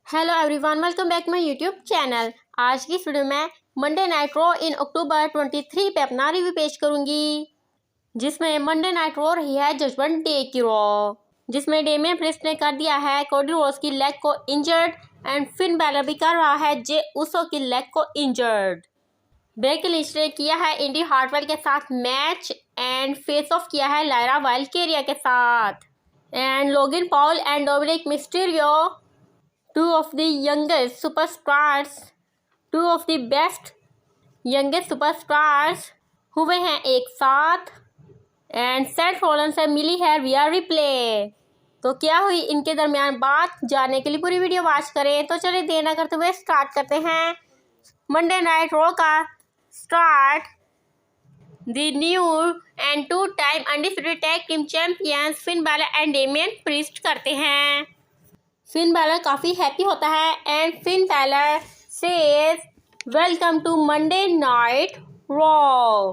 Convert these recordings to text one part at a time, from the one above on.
Hello everyone, welcome back my YouTube channel. आज की इस वीडियो में मंडे नाइट रॉ इन अक्टूबर 23 पे अपना रिव्यू पेश करूंगी, जिसमें मंडे नाइट रॉ रही है जजमेंट डे की रॉ, जिसमें डेमियन प्रिस्ट ने कर दिया है कोडी रोड्स की लेग को इंजर्ड एंड फिन बैलर भी कर रहा है जे उसो की लेग को इंजर्ड। बेकी लिंच ने किया है इंडी हार्टवेल के साथ मैच एंड फेस ऑफ किया है लायरा वाल्किरिया के साथ। And Logan Paul and Dominik Mysterio, two of the youngest superstars, two of the best youngest superstars हुए हैं एक साथ। एंड सेथ रॉलिंस से मिली है रिया रिप्ले। तो क्या हुई इनके दरमियान बात, जानने के लिए पूरी वीडियो वॉच करें। तो चलिए देर न करते हुए स्टार्ट करते हैं मंडे नाइट रॉ का start. The new and 2-time undisputed tag team champions Finn Balor and Damian Priest करते हैं। फिन बैलर काफ़ी हैप्पी होता है and Finn Balor says welcome to Monday night Raw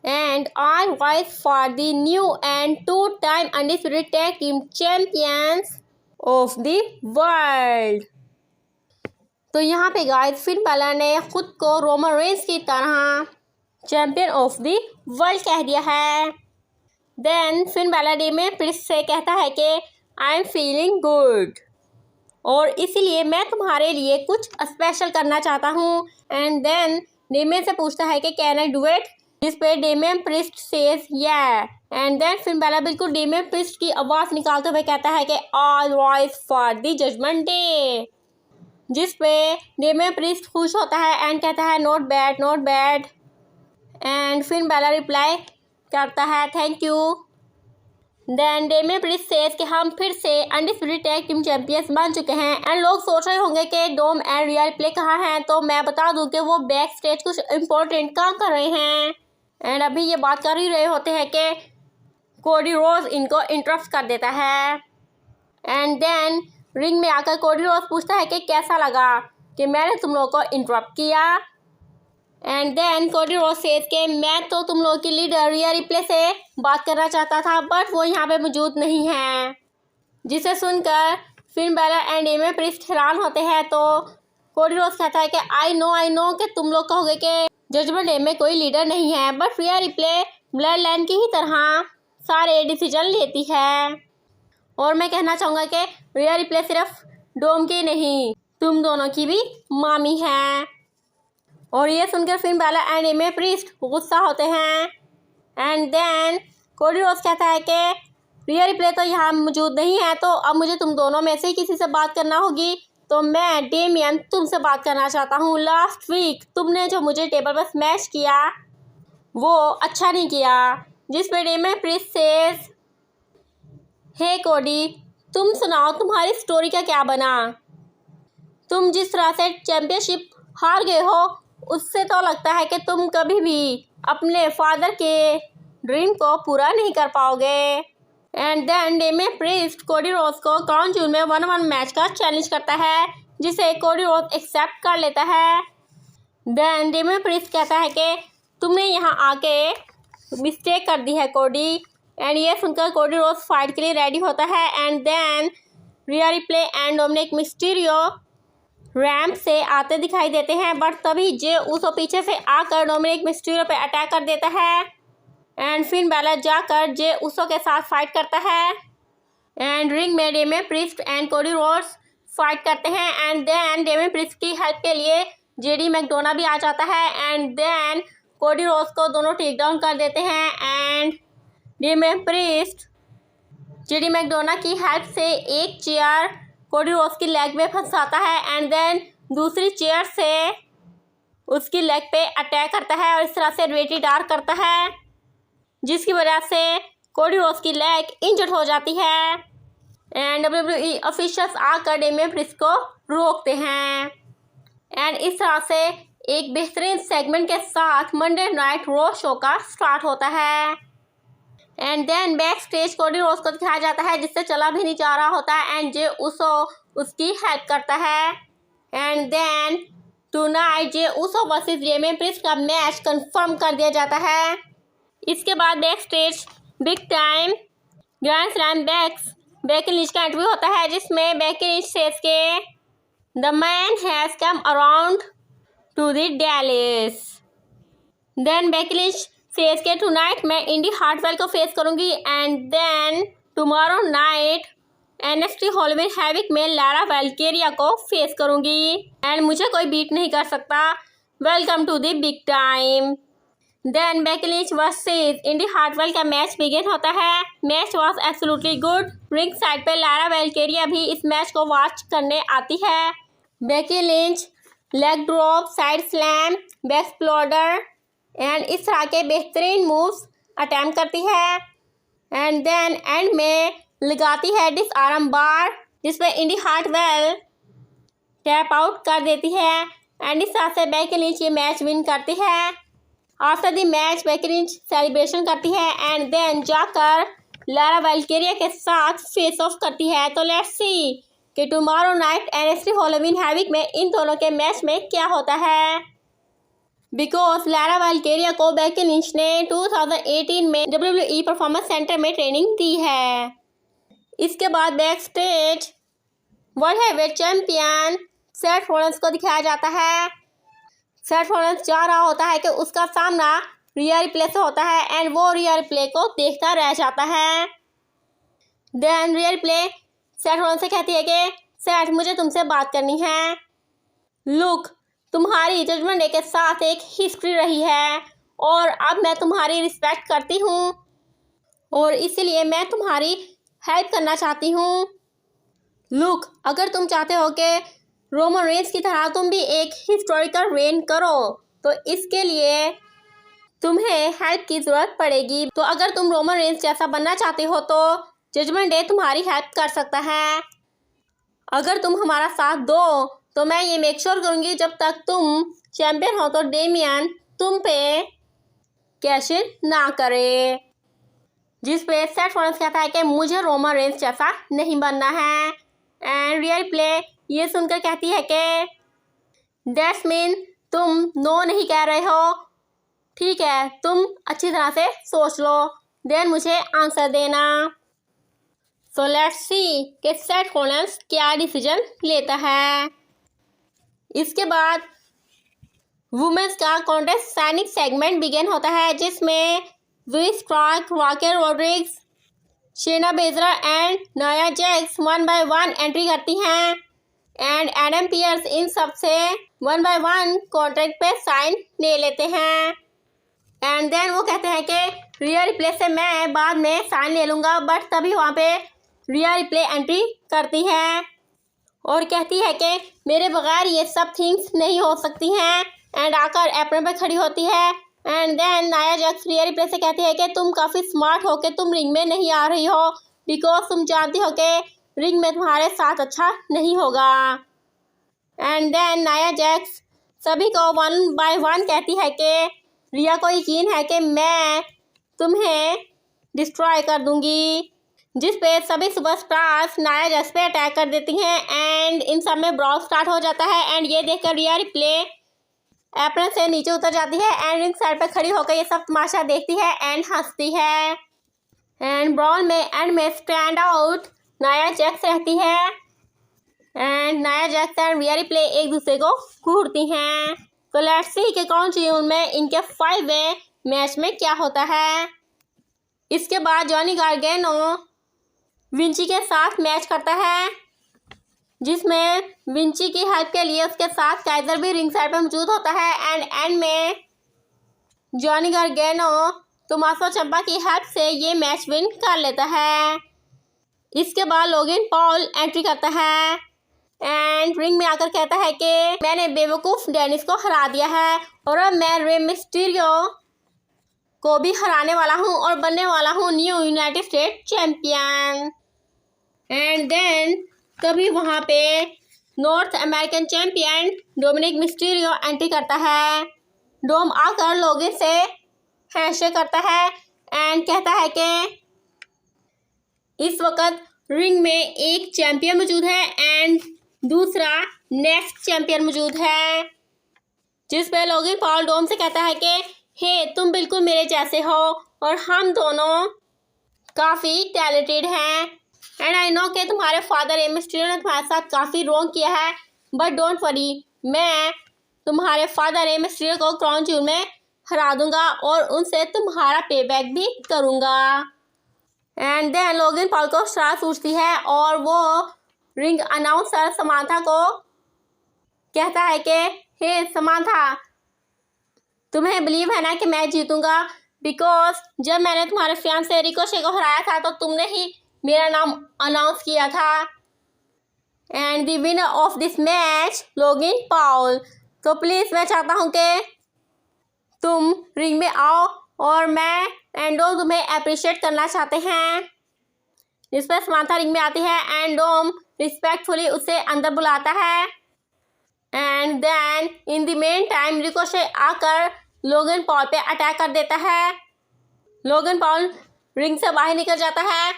and I wise for the new and 2-time undisputed tag team champions of the world. तो यहाँ पे guys Finn Balor ने खुद को रोमन रेंस की तरह चैंपियन ऑफ द वर्ल्ड कह दिया है। Then Finn Balor Damian Priest से कहता है कि आई एम फीलिंग गुड और इसीलिए मैं तुम्हारे लिए कुछ स्पेशल करना चाहता हूँ। एंड देन डेमियन से पूछता है कि कैन आई डू इट, जिस पे Damian Priest says yeah. And then Finn Balor बिल्कुल डेमियन प्रिस्ट की आवाज़ निकालते हुए कहता है कि all rise for the Judgment Day, जिस पे डेमियन प्रिस्ट खुश होता है एंड कहता है not bad not bad. And Finn Balor reply करता है thank you. Then Damian Priest says कि हम फिर से अनडिस्प्यूटेड टैग टीम चैंपियंस बन चुके हैं। एंड लोग सोच रहे होंगे कि डोम एंड रिया रिप्ले कहाँ हैं, तो मैं बता दूं कि वो बैक स्टेज कुछ इम्पोर्टेंट काम कर रहे हैं। एंड अभी ये बात कर ही रहे होते हैं कि कोडी रोड्स इनको इंटरप्ट कर देता है। एंड देन रिंग में आकर कोडी रोड्स पूछता है कि कैसा लगा कि मैंने तुम लोगों को इंटरप्ट किया। And then Cody Rhodes says के मैं तो तुम लोगों की लीडर रिया रिप्ले से बात करना चाहता था, बट वो यहाँ पे मौजूद नहीं है। जिसे सुनकर Finn Balor and Damian Priest हैरान होते हैं। तो कोडी रोड्स कहता है कि आई नो कि तुम लोग कहोगे कि जजमेंट डे में कोई लीडर नहीं है, but Rhea Ripley Bloodline की ही तरह सारे डिसीजन लेती है। और मैं कहना चाहूँगा कि रिया रिप्ले सिर्फ डोम की नहीं, तुम दोनों की भी मामी है। और ये सुनकर Finn Balor and Damian Priest गुस्सा होते हैं। एंड देन कोडी रोड्स कहता है कि रिया रिप्ले तो यहाँ मौजूद नहीं है, तो अब मुझे तुम दोनों में से ही किसी से बात करना होगी। तो मैं डेमियन तुमसे बात करना चाहता हूँ। लास्ट वीक तुमने जो मुझे टेबल पर स्मैश किया वो अच्छा नहीं किया। जिस पे डेमियन प्रिस्ट सेज हे कोडी, तुम सुनाओ तुम्हारी स्टोरी का क्या बना। तुम जिस तरह से चैंपियनशिप हार गए हो उससे तो लगता है कि तुम कभी भी अपने फादर के ड्रीम को पूरा नहीं कर पाओगे। And then Damian Priest Cody Rhodes को क्राउन ज्वेल में 1-on-1 मैच का चैलेंज करता है, जिसे कोडी रोड्स एक्सेप्ट कर लेता है। देन डेमियन प्रिस्ट कहता है कि तुमने यहाँ आके मिस्टेक कर दी है कोडी। एंड ये सुनकर कोडी रोड्स फाइट के लिए रेडी होता है। And then Rhea Ripley and Dominik Mysterio ramp से आते दिखाई देते हैं, बट तभी जे उसो पीछे से आकर डोमिनिक मिस्टीरियो पे अटैक कर देता है। एंड फिन बैलर जाकर जे उसो के साथ फाइट करता है। एंड रिंग में Damian Priest and Cody Rhodes fight करते हैं। एंड देन डेमियन प्रिस्ट की हेल्प के लिए जेडी मैकडोना भी आ जाता है। एंड देन कोडी रोड्स को दोनों टेक डाउन कर देते हैं। And Damian Priest JD McDonagh की हेल्प से एक चेयर कोडी रोड्स की लेग में फंसाता है। एंड देन दूसरी चेयर से उसकी लेग पे अटैक करता है और इस तरह से रेटी डार्क करता है, जिसकी वजह से कोडी रोड्स की लेग इंजर्ड हो जाती है। एंड WWE ऑफिशियल्स आकर डेमियन प्रिस्ट को रोकते हैं। एंड इस तरह से एक बेहतरीन सेगमेंट के साथ मंडे नाइट रॉ शो का स्टार्ट होता है। And then backstage Cody Rhodes को दिखाया जाता है, जिससे चला भी नहीं जा रहा होता है। एंड जे उसो उसकी हेल्प करता है। And then tonight Jey Uso versus Damian Priest का मैच कंफर्म कर दिया जाता है। इसके बाद backstage big time Grand Slam Becky Lynch का इंटरव्यू होता है, जिसमें बेकी लिंच सेज के The man has come around to the Dallas. Then Becky Lynch says कि tonight मैं इंडी हार्टवेल को फेस करूंगी and then tomorrow night NXT Halloween havoc में लारा वैल्केरिया को फेस करूंगी एंड मुझे कोई बीट नहीं कर सकता। Welcome to the big time. Then Becky Lynch versus Indi Hartwell का मैच बिगिन होता है। Match was absolutely good. Ringside पे लारा वैल्केरिया भी इस मैच को वॉच करने आती है। Becky Lynch leg drop, side slam, back exploder and इस तरह के बेहतरीन मूव्स अटैम्प्ट करती है एंड देन एंड में लगाती है डिस आर्म बार जिसपे इंडी हार्टवेल टैप आउट कर देती है एंड इस तरह से बेकी लिंच ये मैच विन करती है। After the match Becky Lynch celebration करती है एंड देन जाकर लारा वैल्केरिया के साथ फेस ऑफ करती है। तो लेट्स सी कि tomorrow night NXT Halloween havoc में इन दोनों के मैच में क्या होता है। बिकॉज लारा वैल्केरिया को बेकी लिंच ने 2018 में WWE परफॉर्मेंस सेंटर में ट्रेनिंग दी है। इसके बाद back stage world heavyweight champion Seth Rollins को दिखाया जाता है। सेथ रॉलिंस जा रहा होता है कि उसका सामना रिया रिप्ले से होता है एंड वो रिया रिप्ले को देखता रह जाता है। Then Rhea replay Seth Rollins से कहती है कि सेथ मुझे तुमसे बात करनी है। लुक, तुम्हारी जजमेंट डे के साथ एक हिस्ट्री रही है और अब मैं तुम्हारी रिस्पेक्ट करती हूँ और इसीलिए मैं तुम्हारी हेल्प करना चाहती हूँ। लुक, अगर तुम चाहते हो कि रोमन रेंस की तरह तुम भी एक हिस्टोरिकल रेन करो तो इसके लिए तुम्हें हेल्प की ज़रूरत पड़ेगी। तो अगर तुम रोमन रेंस जैसा बनना चाहते हो तो जजमेंट डे तुम्हारी हेल्प कर सकता है। अगर तुम हमारा साथ दो तो मैं ये मेक श्योर करूँगी जब तक तुम चैम्पियन हो तो डेमियन तुम पे कैश इन ना करे। जिस पे सेथ रॉलिंस कहता है कि मुझे रोमन रेंस जैसा नहीं बनना है एंड रिया रिप्ले ये सुनकर कहती है कि दैट्स मीन तुम नो नहीं कह रहे हो। ठीक है, तुम अच्छी तरह से सोच लो देन मुझे आंसर देना। सो लेट्स सी कि सेथ रॉलिंस क्या डिसीजन लेता है। इसके बाद वुमेन्स का कॉन्टेस्ट सैनिक सेगमेंट बिगिन होता है जिसमें जुइस क्राक, Raquel Rodriguez, Shayna Baszler and Nia Jax 1 by 1 entry करती हैं एंड एडम पियर्स इन सब से 1 by 1 कॉन्ट्रैक्ट पे साइन ले लेते हैं एंड देन वो कहते हैं कि रिया रिप्ले से मैं बाद में साइन ले लूँगा। बट तभी वहाँ पे रिया रिप्ले एंट्री करती है और कहती है कि मेरे बगैर ये सब थिंग्स नहीं हो सकती हैं एंड आकर एप्रन पे खड़ी होती है and then Nia Jax Rhea Ripley से कहती है कि तुम काफ़ी स्मार्ट हो कि तुम रिंग में नहीं आ रही हो बिकॉज तुम जानती हो कि रिंग में तुम्हारे साथ अच्छा नहीं होगा। एंड देन नाया जैक्स सभी को 1 by 1 कहती है कि रिया को यकीन है कि मैं तुम्हें डिस्ट्रॉय कर दूंगी। जिस पे सभी सुपरस्टार्स नाया जैक्स पे अटैक कर देती हैं एंड इन सब में ब्रॉल स्टार्ट हो जाता है एंड ये देखकर रिया रिप्ले एप्रन से नीचे उतर जाती है एंड रिंग साइड पे खड़ी होकर ये सब तमाशा देखती है एंड हंसती है एंड ब्रॉल में एंड में स्टैंड आउट नाया जैक्स रहती है and Nia Jacques and Riya replay एक दूसरे को घूरती हैं। तो लेट्स सी कि कौन सी उनमें इनके 5-वे मैच में क्या होता है। इसके बाद जॉनी गार्गेनो विंची के साथ मैच करता है जिसमें विंची की हेल्प के लिए उसके साथ काइजर भी रिंग साइड पर मौजूद होता है एंड में जॉनी गार्गेनो टोमासो चंपा की हेल्प से ये मैच विन कर लेता है। इसके बाद लोगन पॉल एंट्री करता है एंड रिंग में आकर कहता है कि मैंने बेवकूफ़ डेनिस को हरा दिया है और अब मैं रे मिस्टीरियो को भी हराने वाला हूँ और बनने वाला हूँ new United State champion. And then तभी वहाँ पे North American champion Dominik Mysterio entry करता है। डोम आकर लोगन से हैंडशेक करता है एंड कहता है कि इस वक्त रिंग में एक चैम्पियन मौजूद है एंड दूसरा नेक्स्ट चैम्पियन मौजूद है। जिस पे लोगन पॉल डोम से कहता है कि हे तुम बिल्कुल मेरे जैसे हो और हम दोनों काफ़ी टैलेंटेड हैं एंड आई नो कि तुम्हारे फादर मिस्टीरियो ने तुम्हारे साथ काफ़ी रॉन्ग किया है बट डोंट वरी, मैं तुम्हारे फादर ने मिस्टीरियो को क्राउन ज्यूल में हरा दूंगा और उनसे तुम्हारा पेबैक भी करूंगा। एंड देन लोगन पॉल को शरारत सूझती है और वो रिंग अनाउंसर समांथा को कहता है कि हे समांथा, तुम्हें बिलीव है ना कि मैं जीतूंगा, बिकॉज जब मैंने तुम्हारे फियांसे रिकोशे को हराया था तो तुमने ही मेरा नाम अनाउंस किया था। And the winner of this match Logan Paul. तो प्लीज़ मैं चाहता हूँ कि तुम रिंग में आओ और मैं एंडोम तुम्हें अप्रिशिएट करना चाहते हैं। इस पर समांथा रिंग में आती है। एंडोम रिस्पेक्टफुली उसे अंदर बुलाता है। And then in the meantime Ricochet आकर लोगन पॉल पे अटैक कर देता है। लोगन पॉल रिंग से बाहर निकल जाता है।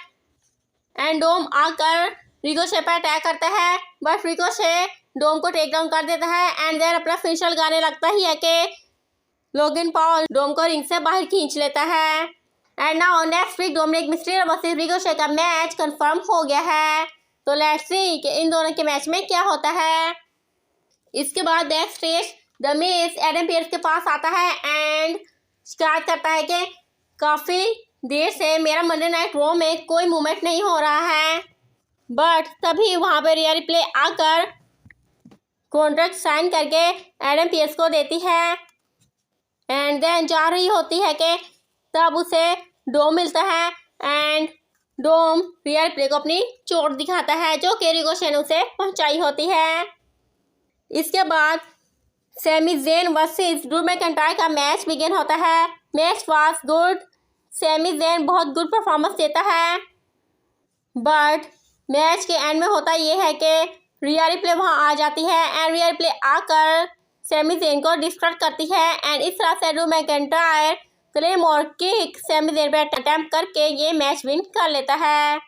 एंडोम आकर रिकोशे पे अटैक करता है, बट रिकोशे डोम को टेक डाउन कर देता है। एंड देन अपना फिनिशर गाने लगता ही है कि लोगन पॉल डोम को रिंग से बाहर खींच लेता है। And now next week Dominik Mysterio versus Ricochet का मैच कंफर्म हो गया है। तो लेट्स सी कि इन दोनों के मैच में क्या होता है। इसके बाद back stage the miss Adam Pearce के पास आता है एंड शिकायत करता है कि काफ़ी देर से मेरा मंडे नाइट रॉ में कोई मूवमेंट नहीं हो रहा है। बट तभी वहाँ पर रिया रिप्ले आकर कॉन्ट्रैक्ट साइन करके एडम पियर्स को देती है। एंड देन जा रही होती है कि तब उसे डोम मिलता है एंड डोम रिया रिप्ले को अपनी चोट दिखाता है जो कि रिकोशे ने उसे पहुंचाई होती है। इसके बाद Sami Zayn versus Drew McIntyre का मैच बिगिन होता है। Match was good. Sami Zayn बहुत गुड परफॉर्मेंस देता है, बट मैच के एंड में होता यह है कि रिया रिप्ले वहाँ आ जाती है एंड रिया रिप्ले आकर सैमी ज़ेन को डिस्ट्रैक्ट करती है। एंड इस तरह से ड्रू मैकइंटायर क्लेम और किक सैमी ज़ेन पर अटेम्प्ट करके ये मैच विन कर लेता है।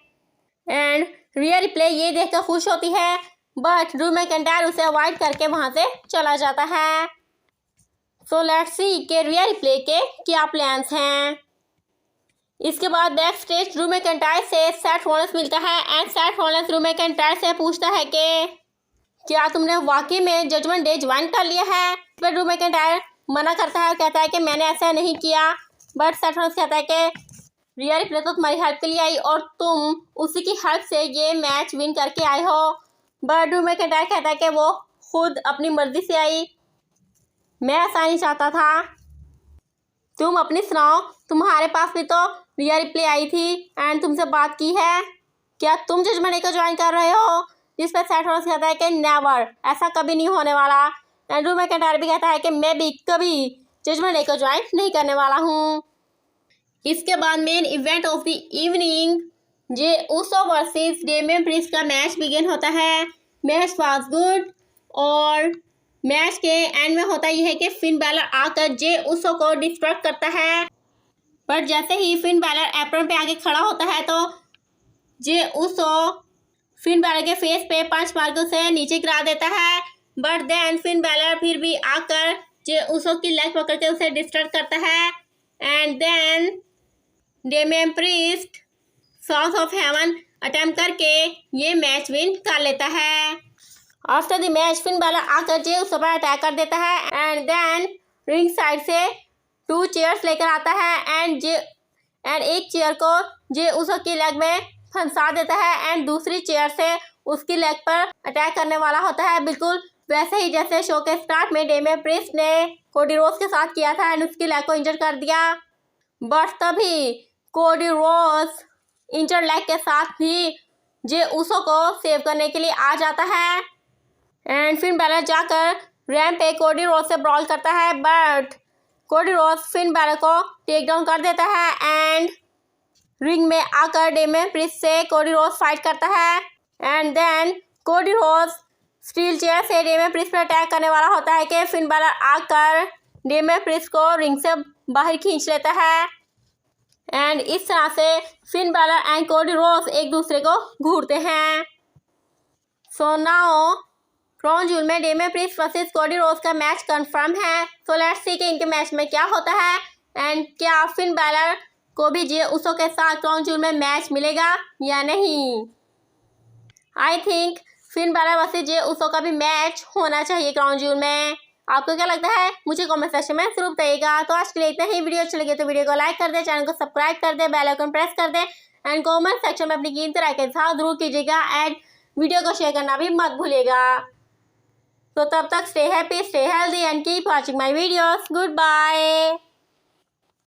एंड रिया रिप्ले ये देखकर खुश होती है, बट ड्रू मैकइंटायर उसे अवॉइड करके वहाँ से चला जाता है। सो लेट्स सी कि रिया रिप्ले के क्या प्लान्स हैं। इसके बाद बैक स्टेज ड्रू मैकइंटायर से सेथ रॉलिंस मिलता है and Seth Rollins Drew McIntyre से पूछता है कि क्या तुमने वाकई में जजमेंट डे ज्वाइन कर लिया है। पर ड्रू मैकइंटायर मना करता है और कहता है कि मैंने ऐसा नहीं किया। बट सेथ रॉलिंस कहता है कि रिया रिप्ले तो तुम्हारी हेल्प के लिए आई और तुम उसी की हेल्प से ये मैच विन करके आए हो। बट ड्रू मैकइंटायर कहता है कि वो खुद अपनी मर्जी से आई, मैं ऐसा नहीं चाहता था। तुम अपनी सुनाओ, तुम्हारे पास भी तो रिया रिप्ले आई थी एंड तुमसे बात की है, क्या तुम जजमेंट डे को ज्वाइन कर रहे हो। जिस पर सेथ रॉलिंस कहता है कि नेवर, ऐसा कभी नहीं होने वाला। एंड ड्रू मैकइंटायर भी कहता है कि मैं भी कभी जजमेंट डे को ज्वाइन नहीं करने वाला हूँ। इसके बाद main event of the evening J Uso versus Damian Priest का मैच बिगिन होता है। मैच वाज गुड और मैच के एंड में होता यह है कि फिन बैलर आकर जे उसो को डिस्ट्रैक्ट करता है। पर जैसे ही फिन बैलर एप्रन पे आके खड़ा होता है तो जे उसो फिन बैलर के फेस पे पंच मार के उसे नीचे गिरा देता है। बट देन फिन बैलर फिर भी आकर जे उसो की लेग पकड़ के उसे डिस्ट्रैक्ट करता है। एंड देन डेमियन प्रीस्ट सॉन्स ऑफ हेवन अटेम्प्ट करके ये मैच विन कर लेता है। After the match Finn Balor आकर जे उसो पर अटैक कर देता है एंड देन रिंग साइड से 2 चेयर्स लेकर आता है एंड एक चेयर को जे उसो की लेग में फंसा देता है एंड दूसरी चेयर से उसकी लेग पर अटैक करने वाला होता है, बिल्कुल वैसे ही जैसे शो के स्टार्ट में डेमियन प्रीस्ट ने कोडी रोड्स के साथ किया था एंड उसकी लेग को इंजर कर दिया। बट तभी कोडी रोड्स इंजर लेग के साथ भी जे उसो को सेव करने के लिए आ जाता है एंड फिन बैलर जाकर रैंप पे कोडी रोड्स से ब्रॉल करता है। But Cody Rhodes Finn Balor को टेक डाउन कर देता है एंड रिंग में आकर डेमियन प्रीस्ट से कोडी रोड्स फाइट करता है। And then Cody Rhodes steel chair से डेमियन प्रीस्ट पर अटैक करने वाला होता है कि फिन बैलर आकर डेमियन प्रीस्ट को रिंग से बाहर खींच लेता है एंड इस तरह से Finn Balor and Cody Rhodes एक दूसरे को घूरते हैं। सो नाउ क्राउन ज्यूल में Damian Priest versus Cody Rhodes का मैच कंफर्म है। सो लेट्स सी कि इनके मैच में क्या होता है एंड क्या फिन बैलर को भी जे उसो के साथ क्राउन ज्यूल में मैच मिलेगा या नहीं। I think Finn Balor versus Jey Uso का भी मैच होना चाहिए क्राउन ज्यूल में। आपको क्या लगता है मुझे कमेंट सेक्शन में जरूर बताइएगा। तो आज के लिए इतना ही। वीडियो अच्छी लगे तो वीडियो को लाइक कर दे, चैनल को सब्सक्राइब कर दे, बेल आइकन प्रेस कर दे एंड कमेंट सेक्शन में अपनी कीमती राय के साथ जरूर कीजिएगा एंड वीडियो को शेयर करना भी मत भूलिएगा। तो तब तक stay happy, stay healthy and keep watching my videos. Good bye.